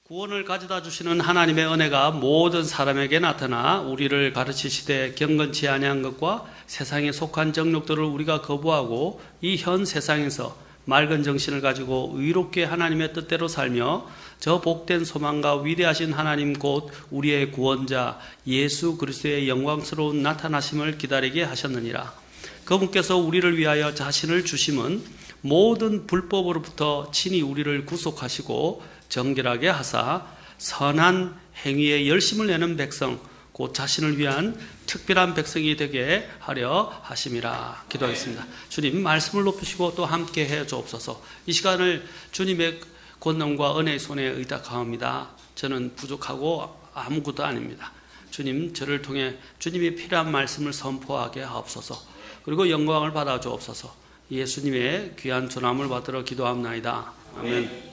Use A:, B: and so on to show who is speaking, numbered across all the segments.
A: 구원을 가져다 주시는 하나님의 은혜가 모든 사람에게 나타나 우리를 가르치시되 경건치 아니한 것과 세상에 속한 정욕들을 우리가 거부하고 이 현 세상에서 맑은 정신을 가지고 의롭게 하나님의 뜻대로 살며 저 복된 소망과 위대하신 하나님 곧 우리의 구원자 예수 그리스도의 영광스러운 나타나심을 기다리게 하셨느니라. 그분께서 우리를 위하여 자신을 주심은 모든 불법으로부터 친히 우리를 구속하시고 정결하게 하사 선한 행위에 열심을 내는 백성 곧 자신을 위한 특별한 백성이 되게 하려 하심이라. 기도하겠습니다. 주님 말씀을 높이시고 또 함께 해 주옵소서. 이 시간을 주님의 권능과 은혜의 손에 의탁하옵니다. 저는 부족하고 아무것도 아닙니다. 주님 저를 통해 주님이 필요한 말씀을 선포하게 하옵소서. 그리고 영광을 받아 주옵소서. 예수님의 귀한 전함을 받들어 기도합나이다. 아멘.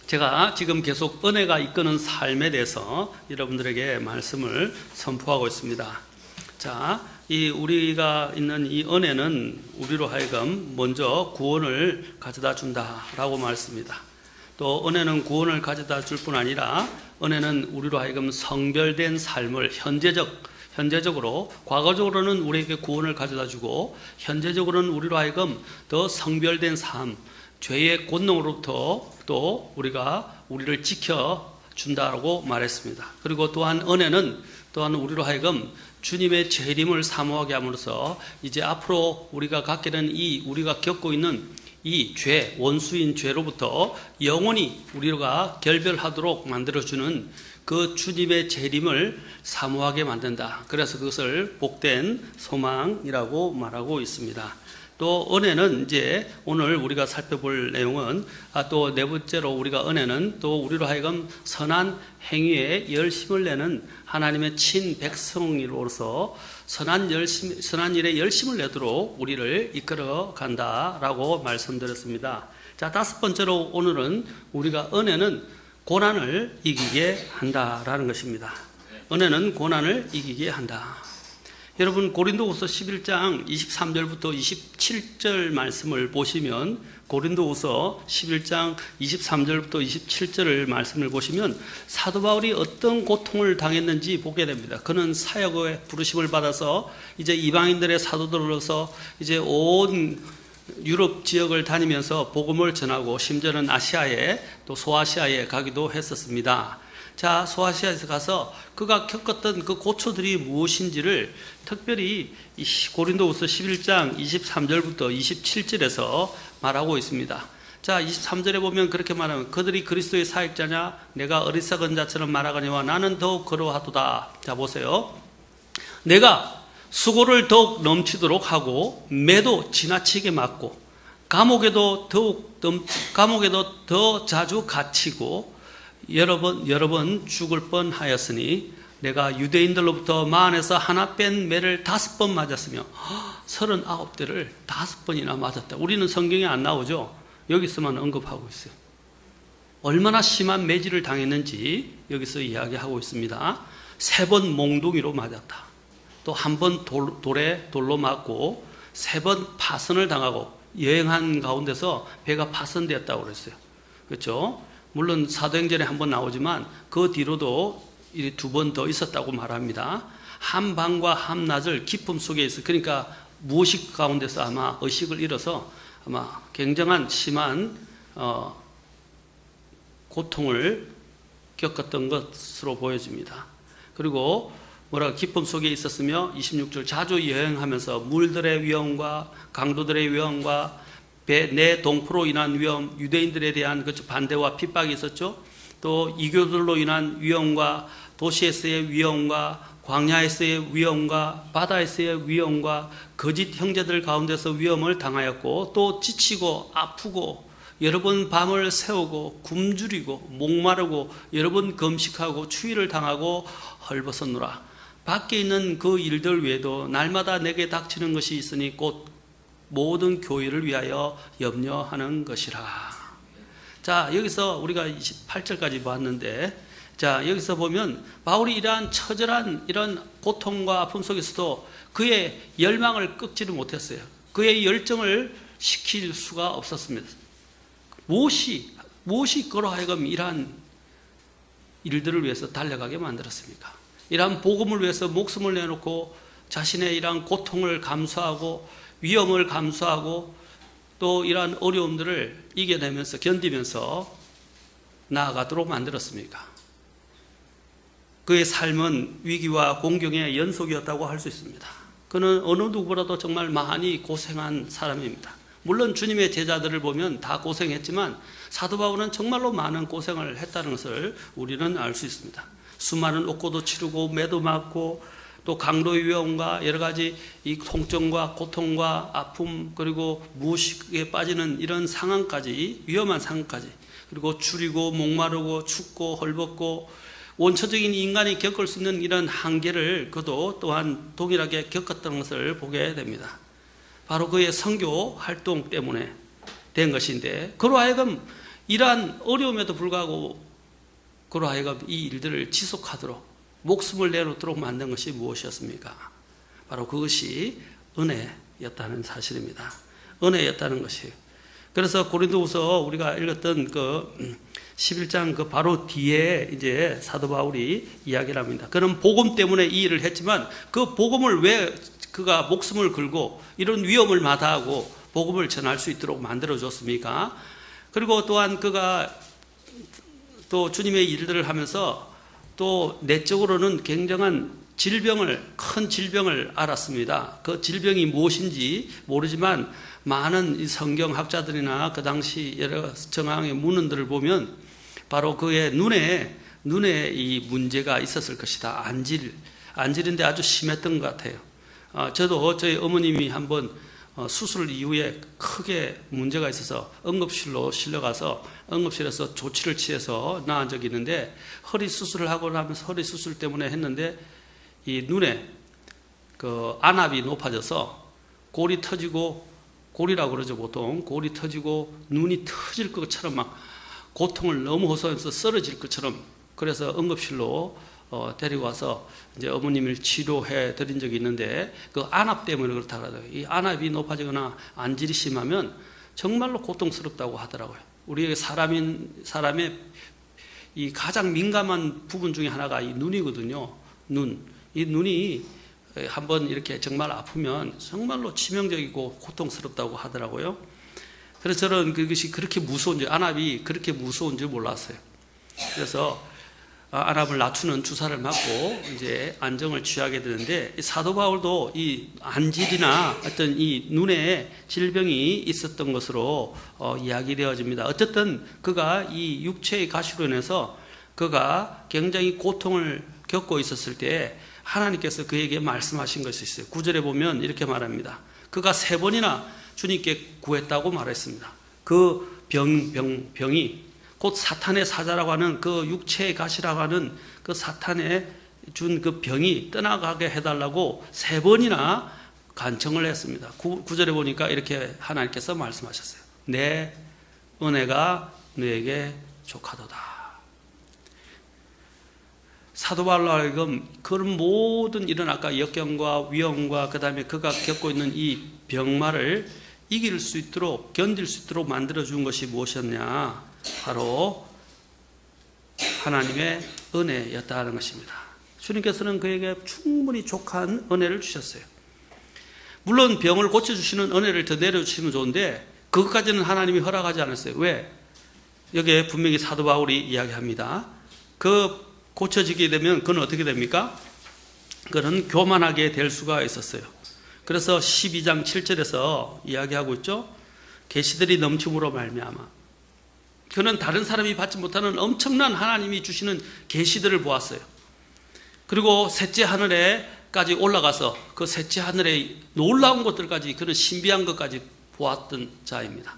A: 제가 지금 계속 은혜가 이끄는 삶에 대해서 여러분들에게 말씀을 선포하고 있습니다. 자, 우리가 있는 이 은혜는 우리로 하여금 먼저 구원을 가져다 준다라고 말씀입니다. 또 은혜는 구원을 가져다 줄 뿐 아니라 은혜는 우리로 하여금 성별된 삶을 현재적으로 과거적으로는 우리에게 구원을 가져다 주고 현재적으로는 우리로 하여금 더 성별된 삶, 죄의 권능으로부터 또 우리를 지켜준다고 말했습니다. 그리고 또한 은혜는 또한 우리로 하여금 주님의 재림을 사모하게 함으로써 이제 앞으로 우리가 갖게 된 우리가 겪고 있는 이 죄, 원수인 죄로부터 영원히 우리가 결별하도록 만들어주는 그 주님의 재림을 사모하게 만든다. 그래서 그것을 복된 소망이라고 말하고 있습니다. 또 은혜는 이제 오늘 우리가 살펴볼 내용은 또 네 번째로 우리가 은혜는 또 우리로 하여금 선한 행위에 열심을 내는 하나님의 친백성으로서 선한 일에 열심을 내도록 우리를 이끌어 간다라고 말씀드렸습니다. 자, 다섯 번째로 오늘은 우리가 은혜는 고난을 이기게 한다라는 것입니다. 은혜는 고난을 이기게 한다. 여러분 고린도후서 11장 23절부터 27절 말씀을 보시면 고린도후서 11장 23절부터 27절을 말씀을 보시면 사도 바울이 어떤 고통을 당했는지 보게 됩니다. 그는 사역의 부르심을 받아서 이제 이방인들의 사도들로서 이제 온 유럽 지역을 다니면서 복음을 전하고 심지어는 아시아에 또 소아시아에 가기도 했었습니다. 자, 소아시아에서 가서 그가 겪었던 그 고초들이 무엇인지를 특별히 고린도후서 11장 23절부터 27절에서 말하고 있습니다. 자, 23절에 보면 그렇게 말하면 그들이 그리스도의 사역자냐 내가 어리석은 자처럼 말하거니와 나는 더욱 그러하도다. 자, 보세요. 내가 수고를 더욱 넘치도록 하고 매도 지나치게 맞고 감옥에도 더 자주 갇히고 여러 번 죽을 뻔하였으니 내가 유대인들로부터 마흔에서 하나 뺀 매를 5번 맞았으며 39대를 5번이나 맞았다. 우리는 성경에 안 나오죠. 여기서만 언급하고 있어요. 얼마나 심한 매질을 당했는지 여기서 이야기하고 있습니다. 3번 몽둥이로 맞았다. 또 1번 돌로 맞고 3번 파선을 당하고 여행한 가운데서 배가 파선되었다고 그랬어요. 그렇죠? 물론 사도행전에 1번 나오지만 그 뒤로도 2번 더 있었다고 말합니다. 한밤과 한낮을 기쁨 속에 있어. 그러니까 무의식 가운데서 아마 의식을 잃어서 아마 굉장한 심한 고통을 겪었던 것으로 보여집니다. 그리고 기쁨 속에 있었으며 26절 자주 여행하면서 물들의 위험과 강도들의 위험과 내 동포로 인한 위험, 유대인들에 대한 반대와 핍박이 있었죠. 또 이교들로 인한 위험과 도시에서의 위험과 광야에서의 위험과 바다에서의 위험과 거짓 형제들 가운데서 위험을 당하였고 또 지치고 아프고 여러 번 밤을 새우고 굶주리고 목마르고 여러 번 금식하고 추위를 당하고 헐벗었노라. 밖에 있는 그 일들 외에도 날마다 내게 닥치는 것이 있으니 곧 모든 교회를 위하여 염려하는 것이라. 자, 여기서 우리가 28절까지 봤는데, 자, 여기서 보면 바울이 이러한 처절한 이런 고통과 아픔 속에서도 그의 열망을 꺾지를 못했어요. 그의 열정을 식힐 수가 없었습니다. 무엇이 그로 하여금 이러한 일들을 위해서 달려가게 만들었습니까? 이러한 복음을 위해서 목숨을 내놓고 자신의 이러한 고통을 감수하고 위험을 감수하고 또 이러한 어려움들을 이겨내면서 견디면서 나아가도록 만들었습니까? 그의 삶은 위기와 공경의 연속이었다고 할 수 있습니다. 그는 어느 누구보다도 정말 많이 고생한 사람입니다. 물론 주님의 제자들을 보면 다 고생했지만 사도 바울은 정말로 많은 고생을 했다는 것을 우리는 알 수 있습니다. 수많은 옥고도 치르고 매도 맞고 또 강도의 위험과 여러 가지 이 통증과 고통과 아픔 그리고 무식에 빠지는 이런 상황까지 위험한 상황까지 그리고 줄이고 목마르고 춥고 헐벗고 원초적인 인간이 겪을 수 있는 이런 한계를 그도 또한 동일하게 겪었던 것을 보게 됩니다. 바로 그의 선교 활동 때문에 된 것인데 그로 하여금 이러한 어려움에도 불구하고 그로 하여금 이 일들을 지속하도록 목숨을 내놓도록 만든 것이 무엇이었습니까? 바로 그것이 은혜였다는 사실입니다. 은혜였다는 것이. 그래서 고린도후서 우리가 읽었던 그 11장 그 바로 뒤에 이제 사도 바울이 이야기를 합니다. 그는 복음 때문에 이 일을 했지만 그 복음을 왜 그가 목숨을 걸고 이런 위험을 마다하고 복음을 전할 수 있도록 만들어줬습니까? 그리고 또한 그가 또 주님의 일들을 하면서 또 내적으로는 굉장한 큰 질병을 알았습니다. 그 질병이 무엇인지 모르지만 많은 성경학자들이나 그 당시 여러 정황의 문헌들을 보면 바로 그의 눈에 이 문제가 있었을 것이다. 안질인데 아주 심했던 것 같아요. 저도 저희 어머님이 한번 수술 이후에 크게 문제가 있어서 응급실로 실려가서 응급실에서 조치를 취해서 나은 적이 있는데 허리 수술을 하고 나면서 허리 수술 때문에 했는데 이 눈에 그 안압이 높아져서 골이 터지고 골이라고 그러죠 보통 골이 터지고 눈이 터질 것처럼 막 고통을 너무 호소하면서 쓰러질 것처럼 그래서 응급실로 데리고 와서 이제 어머님을 치료해 드린 적이 있는데 그 안압 때문에 그렇다고 하더라고요. 이 안압이 높아지거나 안질이 심하면 정말로 고통스럽다고 하더라고요. 우리에게 사람의 이 가장 민감한 부분 중에 하나가 이 눈이거든요. 이 눈이 한번 이렇게 정말 아프면 정말로 치명적이고 고통스럽다고 하더라고요. 그래서 저는 그것이 그렇게 무서운지 안압이 그렇게 무서운 줄 몰랐어요. 그래서 안압을 낮추는 주사를 맞고 이제 안정을 취하게 되는데 사도 바울도 이 안질이나 어떤 이 눈에 질병이 있었던 것으로 이야기되어집니다. 어쨌든 그가 이 육체의 가시로 인해서 그가 굉장히 고통을 겪고 있었을 때 하나님께서 그에게 말씀하신 것이 있어요. 9절에 보면 이렇게 말합니다. 그가 3번이나 주님께 구했다고 말했습니다. 그 병이 곧 사탄의 사자라고 하는 그 육체의 가시라고 하는 그 사탄의 준 그 병이 떠나가게 해달라고 3번이나 간청을 했습니다. 9절에 보니까 이렇게 하나님께서 말씀하셨어요. 내 은혜가 너에게 족하도다. 사도 바울로 하여금 그런 모든 이런 아까 역경과 위험과 그 다음에 그가 겪고 있는 이 병마를 이길 수 있도록 견딜 수 있도록 만들어준 것이 무엇이었냐? 바로 하나님의 은혜였다는 것입니다. 주님께서는 그에게 충분히 족한 은혜를 주셨어요. 물론 병을 고쳐주시는 은혜를 더 내려주시면 좋은데 그것까지는 하나님이 허락하지 않았어요. 왜? 여기에 분명히 사도 바울이 이야기합니다. 그 고쳐지게 되면 그건 어떻게 됩니까? 그는 교만하게 될 수가 있었어요. 그래서 12장 7절에서 이야기하고 있죠. 계시들이 넘침으로 말미암아 그는 다른 사람이 받지 못하는 엄청난 하나님이 주시는 계시들을 보았어요. 그리고 셋째 하늘에까지 올라가서 그 셋째 하늘의 놀라운 것들까지 그는 신비한 것까지 보았던 자입니다.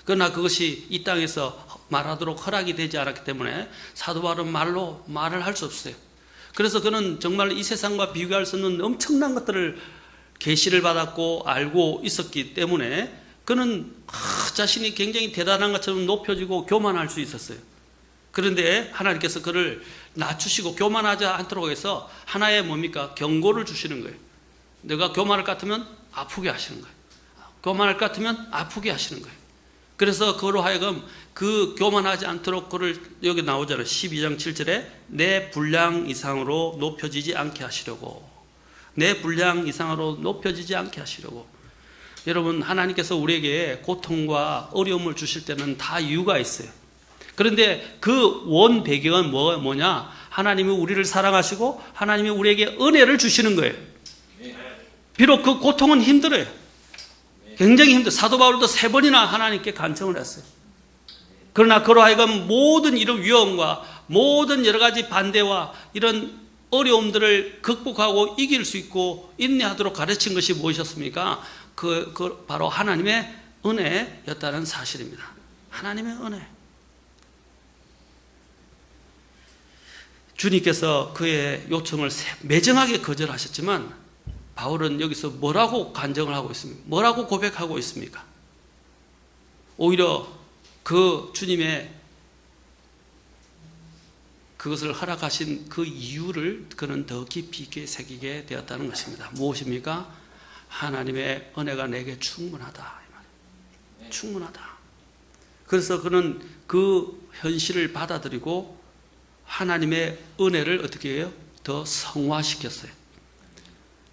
A: 그러나 그것이 이 땅에서 말하도록 허락이 되지 않았기 때문에 사도 바울은 말로 말을 할 수 없어요. 그래서 그는 정말 이 세상과 비교할 수 없는 엄청난 것들을 계시를 받았고 알고 있었기 때문에 그는 자신이 굉장히 대단한 것처럼 높여지고 교만할 수 있었어요. 그런데 하나님께서 그를 낮추시고 교만하지 않도록 해서 하나의 뭡니까? 경고를 주시는 거예요. 내가 교만할 것 같으면 아프게 하시는 거예요. 교만할 것 같으면 아프게 하시는 거예요. 그래서 그로 하여금 그 교만하지 않도록 그를 여기 나오잖아요. 12장 7절에 내 분량 이상으로 높여지지 않게 하시려고. 내 분량 이상으로 높여지지 않게 하시려고. 여러분, 하나님께서 우리에게 고통과 어려움을 주실 때는 다 이유가 있어요. 그런데 그 원 배경은 뭐냐? 하나님이 우리를 사랑하시고 하나님이 우리에게 은혜를 주시는 거예요. 비록 그 고통은 힘들어요. 굉장히 힘들어요. 사도 바울도 3번이나 하나님께 간청을 했어요. 그러나 그로 하여금 모든 이런 위험과 모든 여러 가지 반대와 이런 어려움들을 극복하고 이길 수 있고 인내하도록 가르친 것이 무엇이었습니까? 그 바로 하나님의 은혜였다는 사실입니다. 하나님의 은혜. 주님께서 그의 요청을 매정하게 거절하셨지만 바울은 여기서 뭐라고 간증을 하고 있습니까? 뭐라고 고백하고 있습니까? 오히려 그 주님의 그것을 허락하신 그 이유를 그는 더 깊이 있게 새기게 되었다는 것입니다. 무엇입니까? 하나님의 은혜가 내게 충분하다. 충분하다. 그래서 그는 그 현실을 받아들이고 하나님의 은혜를 어떻게 해요? 더 성화시켰어요.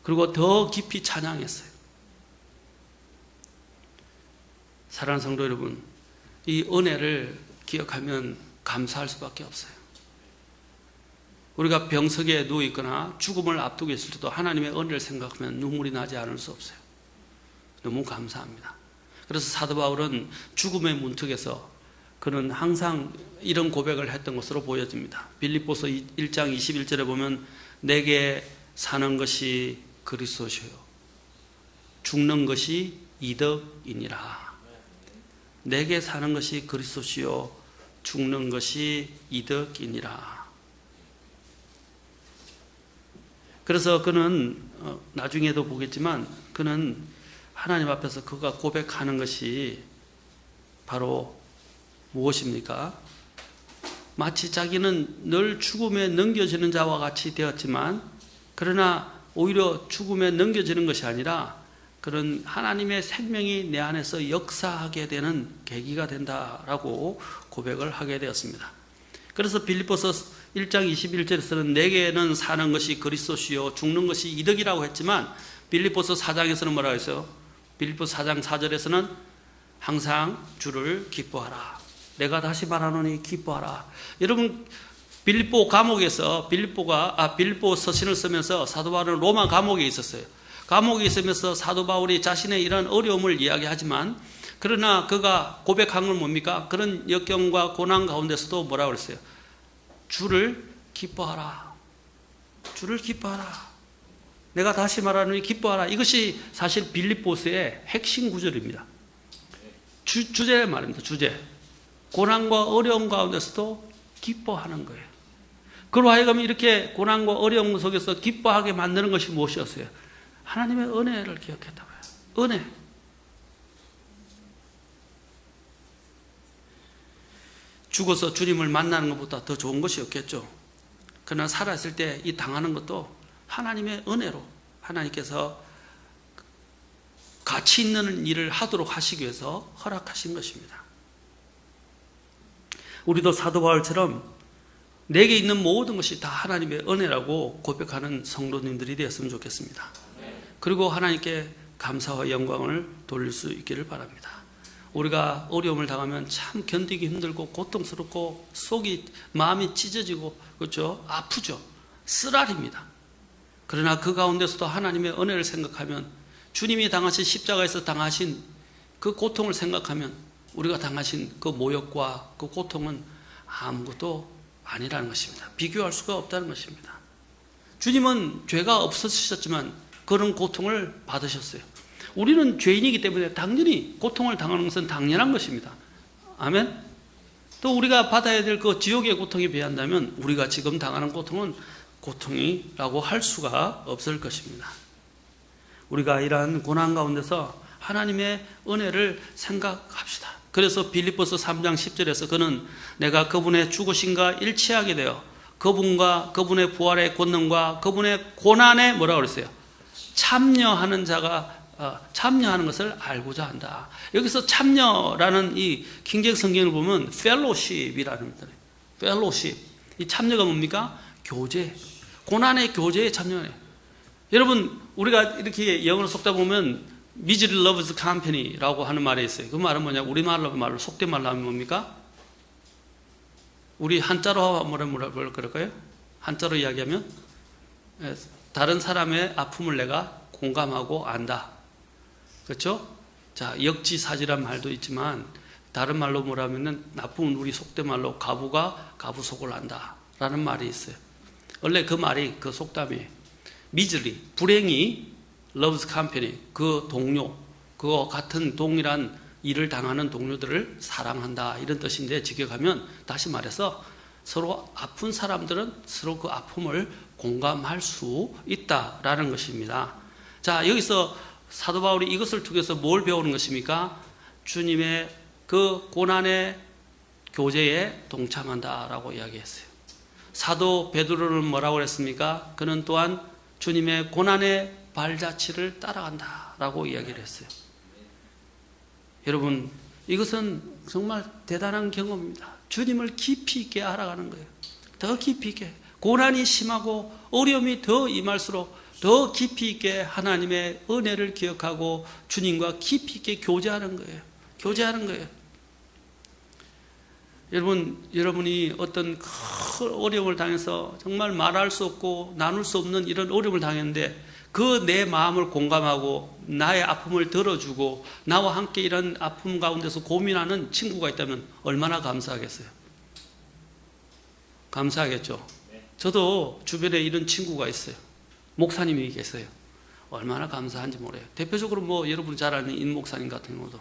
A: 그리고 더 깊이 찬양했어요. 사랑하는 성도 여러분, 이 은혜를 기억하면 감사할 수밖에 없어요. 우리가 병석에 누워있거나 죽음을 앞두고 있을 때도 하나님의 은혜를 생각하면 눈물이 나지 않을 수 없어요. 너무 감사합니다. 그래서 사도 바울은 죽음의 문턱에서 그는 항상 이런 고백을 했던 것으로 보여집니다. 빌립보서 1장 21절에 보면 내게 사는 것이 그리스도시요 죽는 것이 이득이니라. 내게 사는 것이 그리스도시요 죽는 것이 이득이니라. 그래서 그는 나중에도 보겠지만 그는 하나님 앞에서 그가 고백하는 것이 바로 무엇입니까? 마치 자기는 늘 죽음에 넘겨지는 자와 같이 되었지만 그러나 오히려 죽음에 넘겨지는 것이 아니라 그런 하나님의 생명이 내 안에서 역사하게 되는 계기가 된다라고 고백을 하게 되었습니다. 그래서 빌립보서 1장 21절에서는 내게는 사는 것이 그리스도시요 죽는 것이 이득이라고 했지만 빌립보서 4장에서는 뭐라고 했어요? 빌립보서 4장 4절에서는 항상 주를 기뻐하라. 내가 다시 말하노니 기뻐하라. 여러분 빌립보 감옥에서 빌립보 서신을 쓰면서 사도 바울은 로마 감옥에 있었어요. 감옥에 있으면서 사도 바울이 자신의 이런 어려움을 이야기하지만 그러나 그가 고백한 건 뭡니까? 그런 역경과 고난 가운데서도 뭐라고 그랬어요? 주를 기뻐하라. 주를 기뻐하라. 내가 다시 말하노니 기뻐하라. 이것이 사실 빌립보서의 핵심 구절입니다. 주제 말입니다. 주제. 고난과 어려움 가운데서도 기뻐하는 거예요. 그로 하여금 이렇게 고난과 어려움 속에서 기뻐하게 만드는 것이 무엇이었어요? 하나님의 은혜를 기억했다고요. 은혜. 죽어서 주님을 만나는 것보다 더 좋은 것이 없겠죠. 그러나 살아있을 때 이 당하는 것도 하나님의 은혜로 하나님께서 가치 있는 일을 하도록 하시기 위해서 허락하신 것입니다. 우리도 사도 바울처럼 내게 있는 모든 것이 다 하나님의 은혜라고 고백하는 성도님들이 되었으면 좋겠습니다. 그리고 하나님께 감사와 영광을 돌릴 수 있기를 바랍니다. 우리가 어려움을 당하면 참 견디기 힘들고 고통스럽고 마음이 찢어지고 그렇죠? 아프죠. 쓰라립니다. 그러나 그 가운데서도 하나님의 은혜를 생각하면 주님이 당하신 십자가에서 당하신 그 고통을 생각하면 우리가 당하신 그 모욕과 그 고통은 아무것도 아니라는 것입니다. 비교할 수가 없다는 것입니다. 주님은 죄가 없으셨지만 그런 고통을 받으셨어요. 우리는 죄인이기 때문에 당연히 고통을 당하는 것은 당연한 것입니다. 아멘. 또 우리가 받아야 될 그 지옥의 고통에 비한다면 우리가 지금 당하는 고통은 고통이라고 할 수가 없을 것입니다. 우리가 이러한 고난 가운데서 하나님의 은혜를 생각합시다. 그래서 빌립보서 3장 10절에서 그는 내가 그분의 죽으심과 일치하게 되어 그분과 그분의 부활의 권능과 그분의 고난에 뭐라고 그랬어요? 참여하는 자가 참여하는 것을 알고자 한다. 여기서 참여라는 이 킹제임스 성경을 보면 fellowship이라는 거예요. fellowship. 이 참여가 뭡니까? 교제. 고난의 교제에 참여해. 여러분, 우리가 이렇게 영어로 속다 보면 misery loves company라고 하는 말이 있어요. 그 말은 뭐냐? 우리말로 속된 말로 하면 뭡니까? 우리 한자로 뭐라 그럴까요? 한자로 이야기하면 다른 사람의 아픔을 내가 공감하고 안다. 그렇죠? 자, 역지사지란 말도 있지만 다른 말로 뭐라면은 나쁜 우리 속된 말로 가부가 가부 속을 안다 라는 말이 있어요. 원래 그 말이 그 속담이에요. misery, 불행이 loves company, 그 동료, 그거 같은 동일한 일을 당하는 동료들을 사랑한다 이런 뜻인데, 직역하면 다시 말해서 서로 아픈 사람들은 서로 그 아픔을 공감할 수 있다라는 것입니다. 자, 여기서 사도 바울이 이것을 통해서 뭘 배우는 것입니까? 주님의 그 고난의 교제에 동참한다라고 이야기했어요. 사도 베드로는 뭐라고 그랬습니까? 그는 또한 주님의 고난의 발자취를 따라간다라고 이야기를 했어요. 여러분, 이것은 정말 대단한 경험입니다. 주님을 깊이 있게 알아가는 거예요. 더 깊이 있게. 고난이 심하고 어려움이 더 임할수록 더 깊이 있게 하나님의 은혜를 기억하고 주님과 깊이 있게 교제하는 거예요. 교제하는 거예요. 여러분이 어떤 큰 어려움을 당해서 정말 말할 수 없고 나눌 수 없는 이런 어려움을 당했는데 그 내 마음을 공감하고 나의 아픔을 들어주고 나와 함께 이런 아픔 가운데서 고민하는 친구가 있다면 얼마나 감사하겠어요? 감사하겠죠? 저도 주변에 이런 친구가 있어요. 목사님이 계세요. 얼마나 감사한지 몰라요. 대표적으로 뭐 여러분 잘 아는 임 목사님 같은 경우도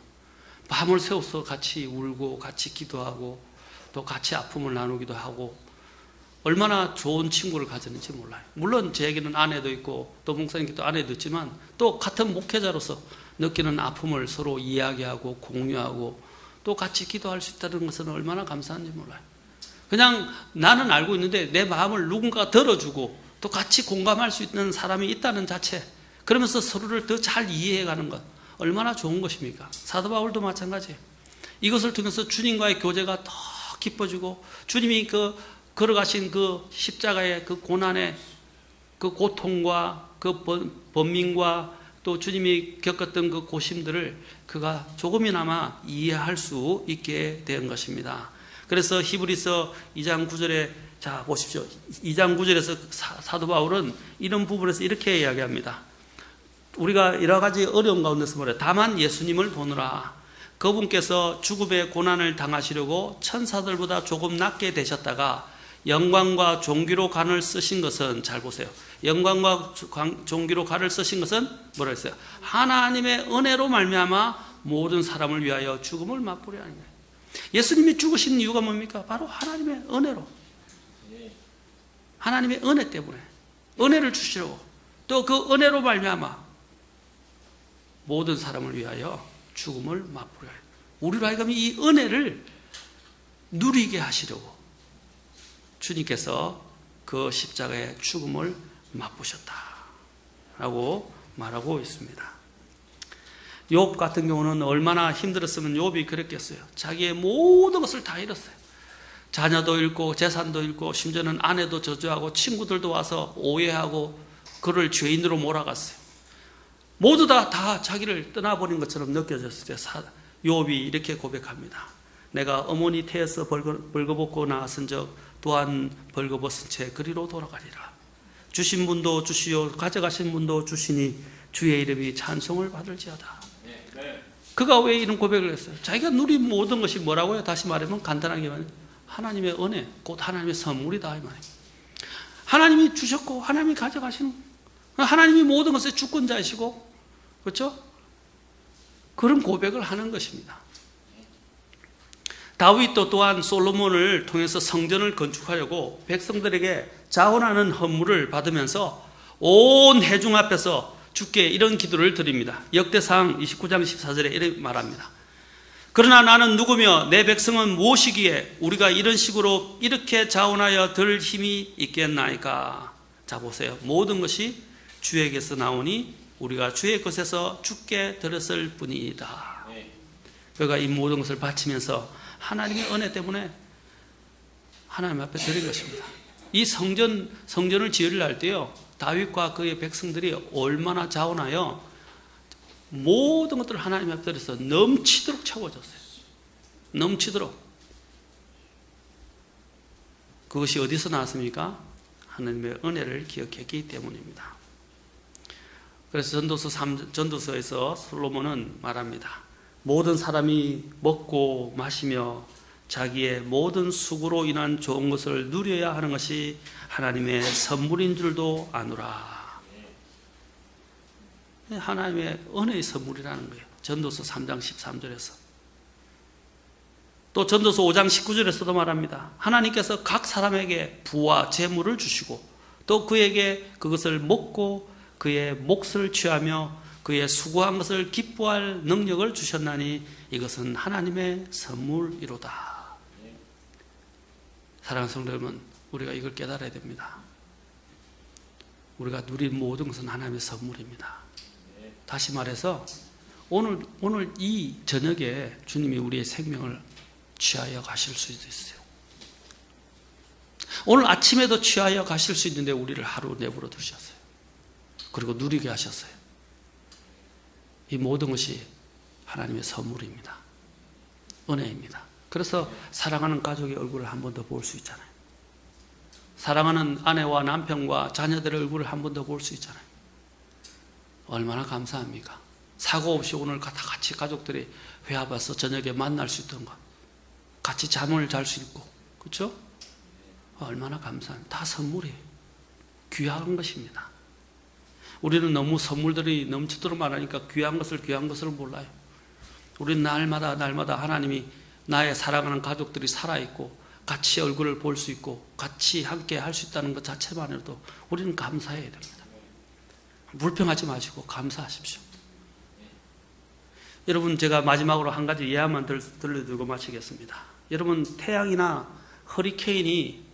A: 밤을 새워서 같이 울고 같이 기도하고 또 같이 아픔을 나누기도 하고 얼마나 좋은 친구를 가졌는지 몰라요. 물론 제에게는 아내도 있고 또 목사님께도 아내도 있지만 또 같은 목회자로서 느끼는 아픔을 서로 이야기하고 공유하고 또 같이 기도할 수 있다는 것은 얼마나 감사한지 몰라요. 그냥 나는 알고 있는데 내 마음을 누군가 들어주고 또 같이 공감할 수 있는 사람이 있다는 자체, 그러면서 서로를 더 잘 이해해가는 것 얼마나 좋은 것입니까? 사도 바울도 마찬가지예요. 이것을 통해서 주님과의 교제가 더 깊어지고 주님이 걸어가신 그 십자가의 그 고난의 그 고통과 그 번민과 또 주님이 겪었던 그 고심들을 그가 조금이나마 이해할 수 있게 된 것입니다. 그래서 히브리서 2장 9절에 자 보십시오. 2장 9절에서 사도 바울은 이런 부분에서 이렇게 이야기합니다. 우리가 여러 가지 어려운 가운데서 뭐래? 다만 예수님을 보느라 그분께서 죽음의 고난을 당하시려고 천사들보다 조금 낮게 되셨다가 영광과 존귀로 관을 쓰신 것은, 잘 보세요. 영광과 존귀로 관을 쓰신 것은 뭐라 했어요? 하나님의 은혜로 말미암아 모든 사람을 위하여 죽음을 맛보려 하는 거예요. 예수님이 죽으신 이유가 뭡니까? 바로 하나님의 은혜로. 하나님의 은혜 때문에 은혜를 주시려고, 또 그 은혜로 말미암아 모든 사람을 위하여 죽음을 맛보려 해요. 우리로 하여금 이 은혜를 누리게 하시려고 주님께서 그 십자가의 죽음을 맛보셨다라고 말하고 있습니다. 욥 같은 경우는 얼마나 힘들었으면 욥이 그랬겠어요. 자기의 모든 것을 다 잃었어요. 자녀도 잃고 재산도 잃고 심지어는 아내도 저주하고 친구들도 와서 오해하고 그를 죄인으로 몰아갔어요. 모두 다 자기를 떠나버린 것처럼 느껴졌을 때 욥이 이렇게 고백합니다. 내가 어머니 태에서 벌거벗고 나왔은 적 또한 벌거벗은 채 그리로 돌아가리라. 주신 분도 주시오 가져가신 분도 주시니 주의 이름이 찬송을 받을지어다. 그가 왜 이런 고백을 했어요? 자기가 누린 모든 것이 뭐라고요? 다시 말하면 간단하게 말하면 하나님의 은혜, 곧 하나님의 선물이다 이 말이에요. 하나님이 주셨고 하나님이 가져가시는, 하나님이 모든 것의 주권자이시고, 그렇죠? 그런 고백을 하는 것입니다. 다윗도 또한 솔로몬을 통해서 성전을 건축하려고 백성들에게 자원하는 헌물을 받으면서 온 회중 앞에서 주께 이런 기도를 드립니다. 역대상 29장 14절에 이렇게 말합니다. 그러나 나는 누구며 내 백성은 무엇이기에 우리가 이런 식으로 이렇게 자원하여 들 힘이 있겠나이까. 자 보세요. 모든 것이 주에게서 나오니 우리가 주의 것에서 주께 드렸을 뿐이다. 그가 이 모든 것을 바치면서 하나님의 은혜 때문에 하나님 앞에 드린 것입니다. 이 성전을 지으려 할 때요, 다윗과 그의 백성들이 얼마나 자원하여 모든 것들을 하나님 앞에 드려서 넘치도록 채워졌어요. 넘치도록. 그것이 어디서 나왔습니까? 하나님의 은혜를 기억했기 때문입니다. 그래서 전도서에서 솔로몬은 말합니다. 모든 사람이 먹고 마시며 자기의 모든 수고로 인한 좋은 것을 누려야 하는 것이 하나님의 선물인 줄도 아노라. 하나님의 은혜의 선물이라는 거예요. 전도서 3장 13절에서. 또 전도서 5장 19절에서도 말합니다. 하나님께서 각 사람에게 부와 재물을 주시고 또 그에게 그것을 먹고 그의 몫을 취하며 그의 수고한 것을 기뻐할 능력을 주셨나니 이것은 하나님의 선물이로다. 사랑하는 성도 여러분, 우리가 이걸 깨달아야 됩니다. 우리가 누린 모든 것은 하나님의 선물입니다. 다시 말해서 오늘 이 저녁에 주님이 우리의 생명을 취하여 가실 수도 있어요. 오늘 아침에도 취하여 가실 수 있는데 우리를 하루 내버려 두셨어요. 그리고 누리게 하셨어요. 이 모든 것이 하나님의 선물입니다. 은혜입니다. 그래서 사랑하는 가족의 얼굴을 한 번 더 볼 수 있잖아요. 사랑하는 아내와 남편과 자녀들의 얼굴을 한 번 더 볼 수 있잖아요. 얼마나 감사합니까? 사고 없이 오늘 다 같이 가족들이 회합해서 저녁에 만날 수 있던 것, 같이 잠을 잘 수 있고, 그렇죠? 얼마나 감사합니다. 다 선물이에요. 귀한 것입니다. 우리는 너무 선물들이 넘치도록 많으니까 귀한 것을 몰라요. 우리는 날마다 하나님이 나의 사랑하는 가족들이 살아있고 같이 얼굴을 볼 수 있고 같이 함께 할 수 있다는 것 자체만으로도 우리는 감사해야 됩니다. 불평하지 마시고 감사하십시오. 여러분, 제가 마지막으로 한 가지 예화만 들려드리고 마치겠습니다. 여러분, 태양이나 허리케인이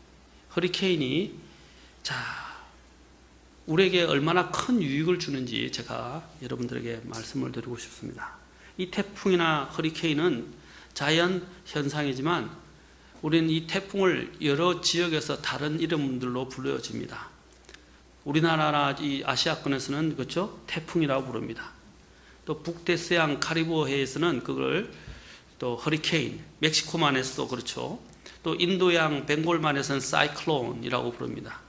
A: 우리에게 얼마나 큰 유익을 주는지 제가 여러분들에게 말씀을 드리고 싶습니다. 이 태풍이나 허리케인은 자연 현상이지만 우리는 이 태풍을 여러 지역에서 다른 이름들로 불려집니다. 우리나라나 이 아시아권에서는 그렇죠? 태풍이라고 부릅니다. 또 북대서양 카리브해에서는 그걸 또 허리케인, 멕시코만에서도 그렇죠. 또 인도양 벵골만에서는 사이클론이라고 부릅니다.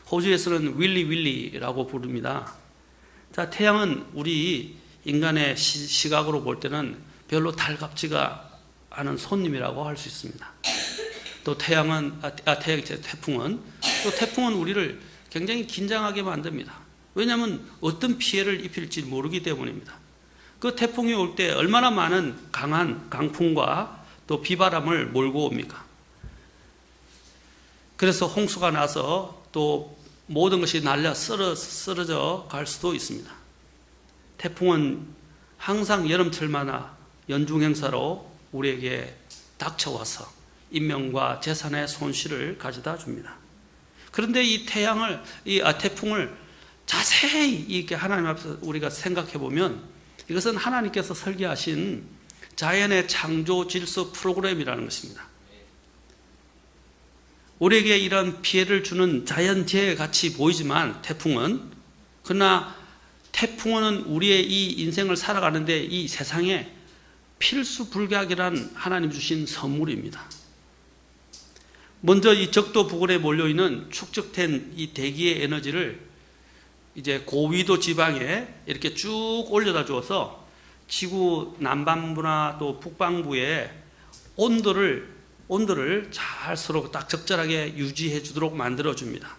A: 호주에서는 윌리라고 부릅니다. 자, 태양은 우리 인간의 시각으로 볼 때는 별로 달갑지가 않은 손님이라고 할 수 있습니다. 또 태풍은 우리를 굉장히 긴장하게 만듭니다. 왜냐하면 어떤 피해를 입힐지 모르기 때문입니다. 그 태풍이 올 때 얼마나 많은 강한 강풍과 또 비바람을 몰고 옵니까? 그래서 홍수가 나서 또 모든 것이 날려 쓰러져 갈 수도 있습니다. 태풍은 항상 여름철마다 연중행사로 우리에게 닥쳐와서 인명과 재산의 손실을 가져다 줍니다. 그런데 이 태풍을 자세히 이렇게 하나님 앞에서 우리가 생각해 보면 이것은 하나님께서 설계하신 자연의 창조 질서 프로그램이라는 것입니다. 우리에게 이런 피해를 주는 자연재해 같이 보이지만 그러나 태풍은 우리의 이 인생을 살아가는데 이 세상에 필수불가결한 하나님 주신 선물입니다. 먼저 이 적도 부근에 몰려있는 축적된 이 대기의 에너지를 이제 고위도 지방에 이렇게 쭉 올려다 주어서 지구 남반부나 또 북반부의 온도를 잘 서로 딱 적절하게 유지해 주도록 만들어 줍니다.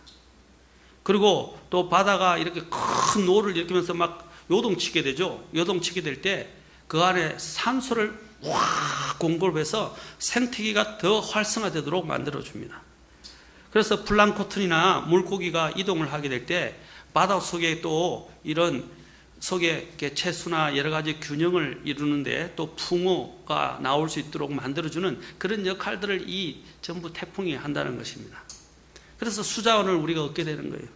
A: 그리고 또 바다가 이렇게 큰 노를 일으키면서 막 요동치게 되죠. 요동치게 될 때 그 안에 산소를 확 공급해서 생태계가 더 활성화되도록 만들어 줍니다. 그래서 플랑크톤이나 물고기가 이동을 하게 될 때 바다 속에 또 이런 속에 채수나 여러 가지 균형을 이루는데 또 풍어가 나올 수 있도록 만들어주는 그런 역할들을 이 전부 태풍이 한다는 것입니다. 그래서 수자원을 우리가 얻게 되는 거예요.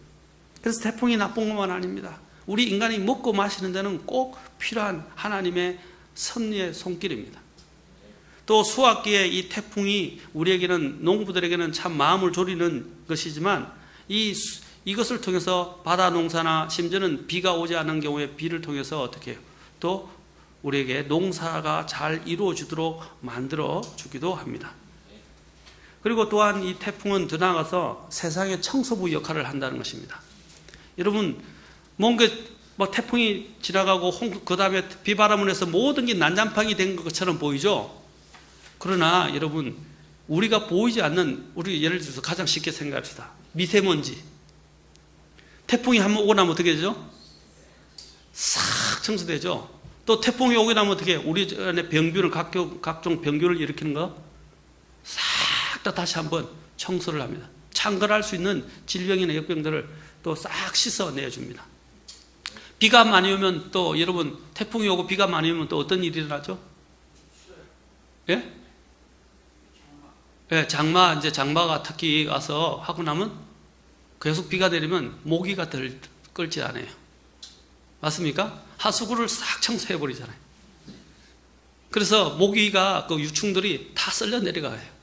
A: 그래서 태풍이 나쁜 것만 아닙니다. 우리 인간이 먹고 마시는 데는 꼭 필요한 하나님의 섭리의 손길입니다. 또 수학기에 이 태풍이 우리에게는, 농부들에게는 참 마음을 졸이는 것이지만 이것을 통해서 바다 농사나 심지어는 비가 오지 않은 경우에 비를 통해서 어떻게 해요? 또 우리에게 농사가 잘 이루어지도록 만들어 주기도 합니다. 그리고 또한 이 태풍은 더 나아가서 세상의 청소부 역할을 한다는 것입니다. 여러분, 뭔가 태풍이 지나가고 그 다음에 비바람을 해서 모든 게 난장판이 된 것처럼 보이죠? 그러나 여러분, 우리가 보이지 않는, 우리 예를 들어서 가장 쉽게 생각합시다. 미세먼지. 태풍이 한번 오고 나면 어떻게 되죠? 싹 청소되죠? 또 태풍이 오고 나면 어떻게 해요? 우리 안에 병균을, 각종 병균을 일으키는 거 싹 다 다시 한번 청소를 합니다. 창궐할 수 있는 질병이나 역병들을 또 싹 씻어내줍니다. 비가 많이 오면 또 여러분, 태풍이 오고 비가 많이 오면 또 어떤 일이 일어나죠? 예? 예, 장마가 특히 와서 하고 나면 계속 비가 내리면 모기가 덜 끓지 않아요. 맞습니까? 하수구를 싹 청소해버리잖아요. 그래서 모기가 그 유충들이 다 쓸려 내려가요.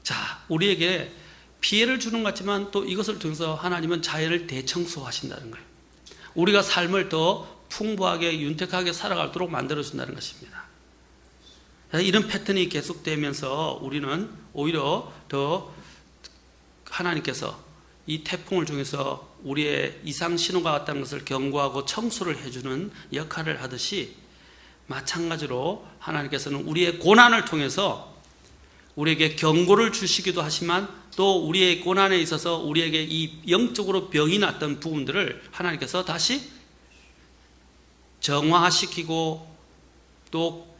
A: 자, 우리에게 피해를 주는 것 같지만 또 이것을 통해서 하나님은 자연을 대청소하신다는 거예요. 우리가 삶을 더 풍부하게 윤택하게 살아가도록 만들어준다는 것입니다. 이런 패턴이 계속되면서 우리는 오히려 더 하나님께서 이 태풍을 통해서 우리의 이상 신호가 왔다는 것을 경고하고 청소를 해주는 역할을 하듯이, 마찬가지로 하나님께서는 우리의 고난을 통해서 우리에게 경고를 주시기도 하지만 또 우리의 고난에 있어서 우리에게 이 영적으로 병이 났던 부분들을 하나님께서 다시 정화시키고 또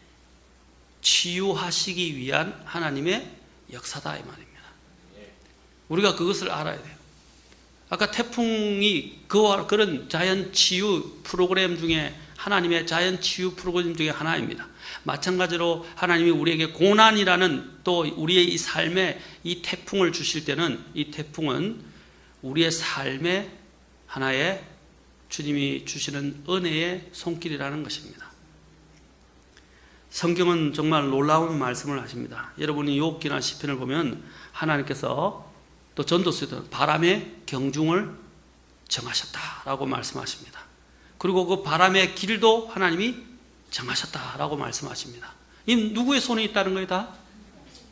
A: 치유하시기 위한 하나님의 역사다 이 말입니다. 우리가 그것을 알아야 돼요. 아까 태풍이 그런 자연 치유 프로그램 중에, 하나님의 자연 치유 프로그램 중에 하나입니다. 마찬가지로 하나님이 우리에게 고난이라는 또 우리의 이 삶에 이 태풍을 주실 때는, 이 태풍은 우리의 삶의 하나의 주님이 주시는 은혜의 손길이라는 것입니다. 성경은 정말 놀라운 말씀을 하십니다. 여러분이 욥기나 시편을 보면 하나님께서 또 전도서에도 바람의 경중을 정하셨다라고 말씀하십니다. 그리고 그 바람의 길도 하나님이 정하셨다라고 말씀하십니다. 이 누구의 손에 있다는 거예요? 다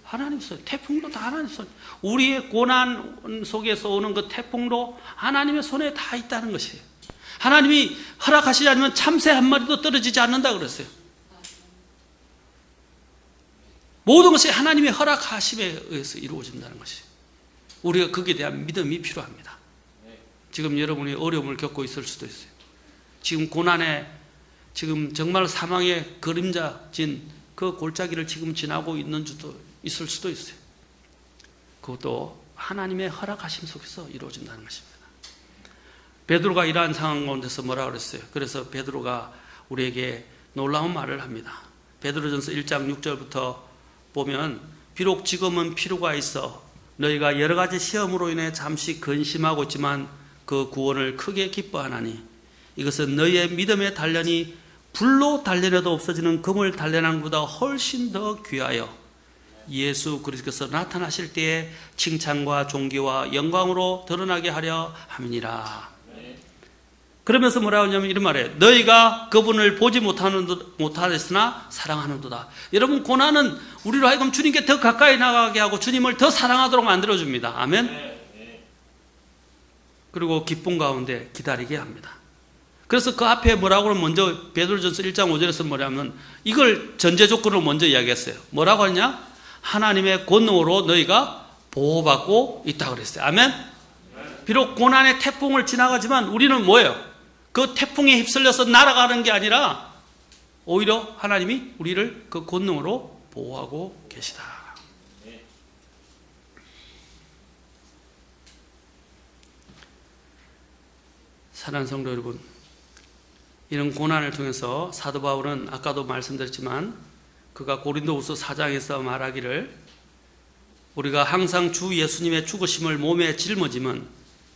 A: 하나님 손에. 태풍도 다 하나님 손에. 우리의 고난 속에서 오는 그 태풍도 하나님의 손에 다 있다는 것이에요. 하나님이 허락하시지 않으면 참새 한 마리도 떨어지지 않는다 그랬어요. 모든 것이 하나님의 허락하심에 의해서 이루어진다는 것이에요. 우리가 거기에 대한 믿음이 필요합니다. 지금 여러분이 어려움을 겪고 있을 수도 있어요. 지금 고난에, 지금 정말 사망의 그림자진 그 골짜기를 지금 지나고 있는 수도 있을 수도 있어요. 그것도 하나님의 허락하심 속에서 이루어진다는 것입니다. 베드로가 이러한 상황 가운데서 뭐라 그랬어요? 그래서 베드로가 우리에게 놀라운 말을 합니다. 베드로전서 1장 6절부터 보면, 비록 지금은 필요가 있어 너희가 여러 가지 시험으로 인해 잠시 근심하고 있지만 그 구원을 크게 기뻐하나니 이것은 너희의 믿음의 단련이 불로 단련해도 없어지는 금을 단련하는 것보다 훨씬 더 귀하여 예수 그리스도께서 나타나실 때에 칭찬과 존귀와 영광으로 드러나게 하려 함이니라. 그러면서 뭐라고 하냐면 이런 말이에요. 너희가 그분을 보지 못하였으나 사랑하는도다. 여러분, 고난은 우리로 하여금 주님께 더 가까이 나가게 하고 주님을 더 사랑하도록 만들어줍니다. 아멘. 그리고 기쁨 가운데 기다리게 합니다. 그래서 그 앞에 뭐라고 하면 먼저 베드로전서 1장 5절에서 뭐냐면 이걸 전제 조건으로 먼저 이야기했어요. 뭐라고 하냐? 하나님의 권능으로 너희가 보호받고 있다고 그랬어요. 아멘. 비록 고난의 태풍을 지나가지만 우리는 뭐예요? 그 태풍에 휩쓸려서 날아가는 게 아니라 오히려 하나님이 우리를 그 권능으로 보호하고 계시다. 사랑하는 성도 여러분, 이런 고난을 통해서 사도 바울은 아까도 말씀드렸지만 그가 고린도후서 4장에서 말하기를 우리가 항상 주 예수님의 죽으심을 몸에 짊어지면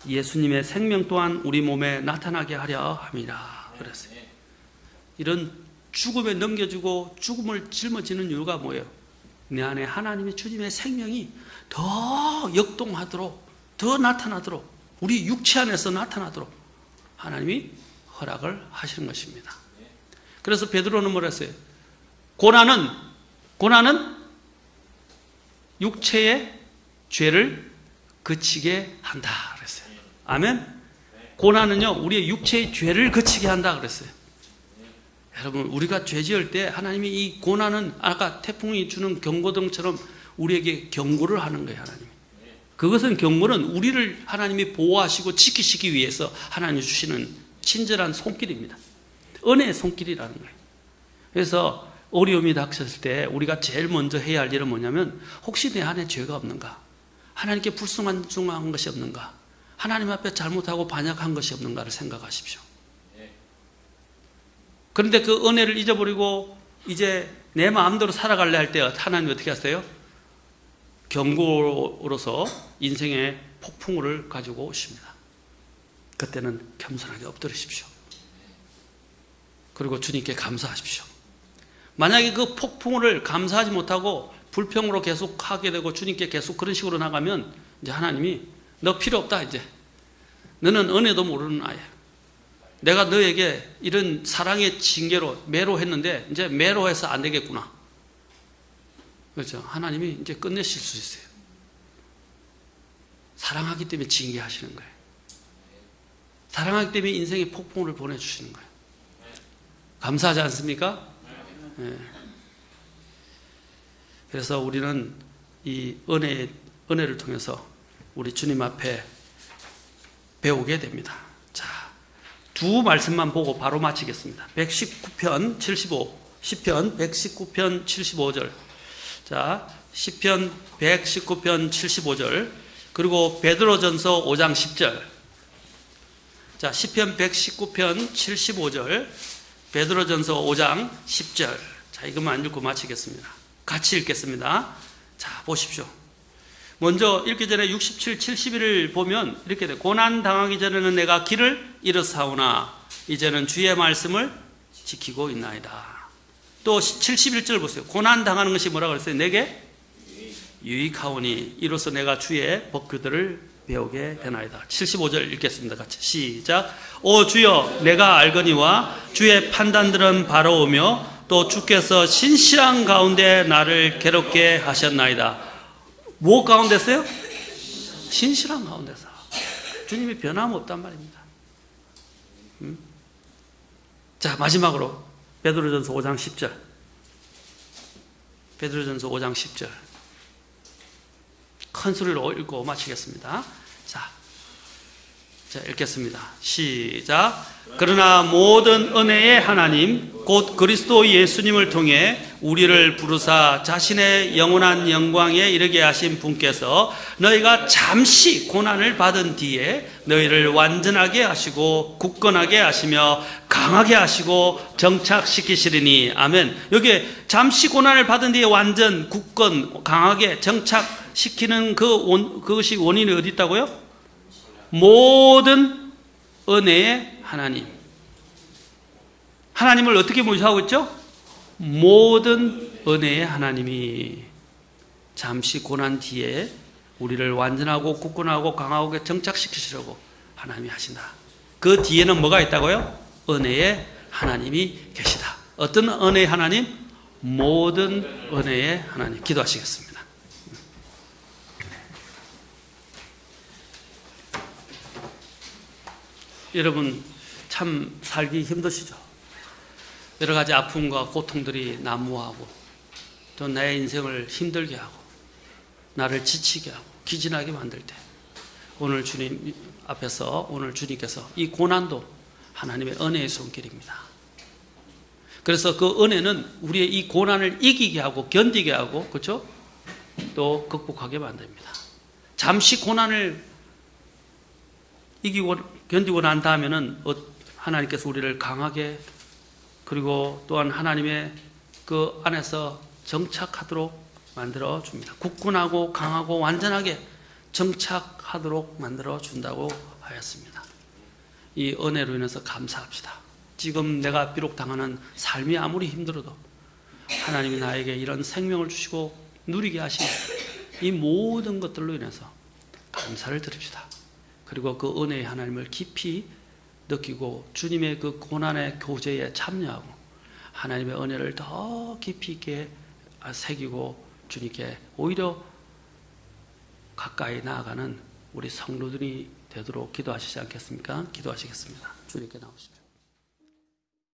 A: 예수님의 생명 또한 우리 몸에 나타나게 하려 함이라 그랬어요. 이런 죽음에 넘겨주고 죽음을 짊어지는 이유가 뭐예요? 내 안에 하나님의 주님의 생명이 더 역동하도록, 더 나타나도록, 우리 육체 안에서 나타나도록 하나님이 허락을 하시는 것입니다. 그래서 베드로는 뭐라 했어요? 고난은 육체의 죄를 그치게 한다 그랬어요. 아멘? 고난은요, 우리의 육체의 죄를 그치게 한다 그랬어요. 여러분, 우리가 죄 지을 때 하나님이 이 고난은 아까 태풍이 주는 경고등처럼 우리에게 경고를 하는 거예요, 하나님이. 그것은 경고는 우리를 하나님이 보호하시고 지키시기 위해서 하나님이 주시는 친절한 손길입니다. 은혜의 손길이라는 거예요. 그래서 어려움이 닥쳤을 때 우리가 제일 먼저 해야 할 일은 뭐냐면, 혹시 내 안에 죄가 없는가? 하나님께 불순종한 것이 없는가? 하나님 앞에 잘못하고 반역한 것이 없는가를 생각하십시오. 그런데 그 은혜를 잊어버리고 이제 내 마음대로 살아갈래 할 때 하나님이 어떻게 하세요? 경고로서 인생의 폭풍우를 가지고 오십니다. 그때는 겸손하게 엎드리십시오. 그리고 주님께 감사하십시오. 만약에 그 폭풍우를 감사하지 못하고 불평으로 계속 하게 되고 주님께 계속 그런 식으로 나가면 이제 하나님이 너 필요 없다, 이제 너는 은혜도 모르는 아이야. 내가 너에게 이런 사랑의 징계로 매로했는데 이제 매로해서 안 되겠구나. 그렇죠? 하나님이 이제 끝내실 수 있어요. 사랑하기 때문에 징계하시는 거예요. 사랑하기 때문에 인생의 폭풍을 보내주시는 거예요. 감사하지 않습니까? 네. 그래서 우리는 이 은혜를 통해서 우리 주님 앞에 배우게 됩니다. 자, 두 말씀만 보고 바로 마치겠습니다. 119편 75, 시편 119편 75절. 자, 시편 119편 75절. 그리고 베드로전서 5장 10절. 자, 시편 119편 75절. 베드로전서 5장 10절. 자, 이것만 읽고 마치겠습니다. 같이 읽겠습니다. 자, 보십시오. 먼저 읽기 전에 67, 71을 보면 이렇게 돼. 고난 당하기 전에는 내가 길을 잃었사오나 이제는 주의 말씀을 지키고 있나이다. 또 71절 보세요. 고난 당하는 것이 뭐라고 그랬어요? 내게 유익하오니 이로써 내가 주의 법규들을 배우게 되나이다. 75절 읽겠습니다. 같이 시작. 오 주여, 내가 알거니와 주의 판단들은 바로오며 또 주께서 신실한 가운데 나를 괴롭게 하셨나이다. 뭐 가운데서요? 신실한 가운데서. 주님이 변함없단 말입니다. 자, 마지막으로 베드로전서 5장 10절. 베드로전서 5장 10절. 큰 소리로 읽고 마치겠습니다. 자, 읽겠습니다. 시작. 그러나 모든 은혜의 하나님 곧 그리스도 예수님을 통해 우리를 부르사 자신의 영원한 영광에 이르게 하신 분께서 너희가 잠시 고난을 받은 뒤에 너희를 완전하게 하시고 굳건하게 하시며 강하게 하시고 정착시키시리니. 아멘. 여기에 잠시 고난을 받은 뒤에 완전 굳건 강하게 정착시키는 그것이 원인이 어디 있다고요? 모든 은혜의 하나님. 하나님을 어떻게 모시하고 있죠? 모든 은혜의 하나님이 잠시 고난 뒤에 우리를 완전하고 굳건하고 강하고 정착시키시려고 하나님이 하신다. 그 뒤에는 뭐가 있다고요? 은혜의 하나님이 계시다. 어떤 은혜의 하나님? 모든 은혜의 하나님. 기도하시겠습니다. 여러분 참 살기 힘드시죠? 여러 가지 아픔과 고통들이 난무하고 또 내 인생을 힘들게 하고 나를 지치게 하고 기진하게 만들 때 오늘 주님 앞에서 오늘 주님께서 이 고난도 하나님의 은혜의 손길입니다. 그래서 그 은혜는 우리의 이 고난을 이기게 하고 견디게 하고 그렇죠? 또 극복하게 만듭니다. 잠시 고난을 이기고 견디고 난 다음에는 하나님께서 우리를 강하게 그리고 또한 하나님의 그 안에서 정착하도록 만들어 줍니다. 굳건하고 강하고 완전하게 정착하도록 만들어 준다고 하였습니다. 이 은혜로 인해서 감사합시다. 지금 내가 비록 당하는 삶이 아무리 힘들어도 하나님이 나에게 이런 생명을 주시고 누리게 하신 이 모든 것들로 인해서 감사를 드립시다. 그리고 그 은혜의 하나님을 깊이 느끼고 주님의 그 고난의 교제에 참여하고 하나님의 은혜를 더 깊이 있게 새기고 주님께 오히려 가까이 나아가는 우리 성도들이 되도록 기도하시지 않겠습니까? 기도하시겠습니다. 주님께 나오십시오.